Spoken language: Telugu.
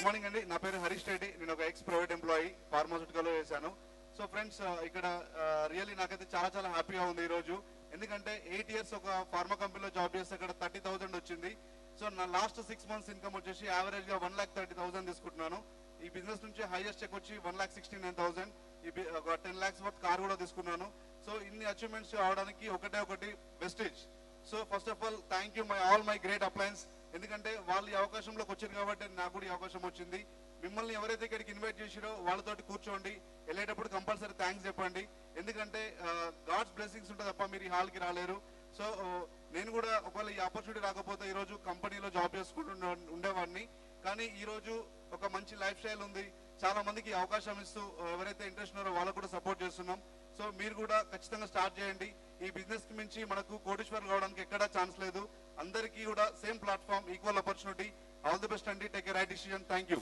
గుడ్ మార్నింగ్ అండి. నా పేరు హరీష్ రెడ్డి. నేను ఒక ఎక్స్ ప్రైవేట్ ఎంప్లాయీ ఫార్మాస్యూటికల్లో చేశాను. సో ఫ్రెండ్స్, ఇక్కడ రియల్లీ నాకైతే చాలా చాలా హ్యాపీగా ఉంది ఈరోజు. ఎందుకంటే 8 years ఒక ఫార్మా కంపెనీలో జాబ్ చేస్తే అక్కడ 30,000 వచ్చింది. సో నా లాస్ట్ 6 months ఇన్కమ్ వచ్చేసి యావరేజ్ గా 1,30,000 తీసుకుంటున్నాను. ఈ బిజినెస్ నుంచి హైయెస్ట్ చెక్ వచ్చి 1,69,000. ఒక 10 lakhs వర్త్ కార్ కూడా తీసుకున్నాను. సో ఇన్ని అచీవ్మెంట్స్ అవడానికి ఒకటి wastage. So first of all thank you all my great appliances. ఎందుకంటే వాళ్ళు ఈ అవకాశంలోకి వచ్చారు కాబట్టి నాకు కూడా ఈ అవకాశం వచ్చింది. మిమ్మల్ని ఎవరైతే ఇక్కడికి ఇన్వైట్ చేసిరో వాళ్ళతోటి కూర్చోండి, వెళ్ళేటప్పుడు కంపల్సరీ థ్యాంక్స్ చెప్పండి. ఎందుకంటే గాడ్స్ బ్లెస్సింగ్స్ ఉంటుంది తప్ప మీరు ఈ హాల్కి రాలేరు. సో నేను కూడా ఒకవేళ ఈ ఆపర్చునిటీ రాకపోతే ఈరోజు కంపెనీలో జాబ్ చేసుకుంటూ ఉండేవాడిని. కానీ ఈరోజు ఒక మంచి లైఫ్ స్టైల్ ఉంది, చాలా మందికి అవకాశం ఇస్తూ ఎవరైతే ఇంట్రెస్ట్ ఉన్నారో వాళ్ళకు కూడా సపోర్ట్ చేస్తున్నాం. సో మీరు కూడా ఖచ్చితంగా స్టార్ట్ చేయండి. ఈ బిజినెస్ కి మించి మనకు కోటీశ్వరం కావడానికి ఎక్కడా ఛాన్స్ లేదు. అందరికీ కూడా same platform, equal opportunity. All the best అండి. Take a right decision. Thank you.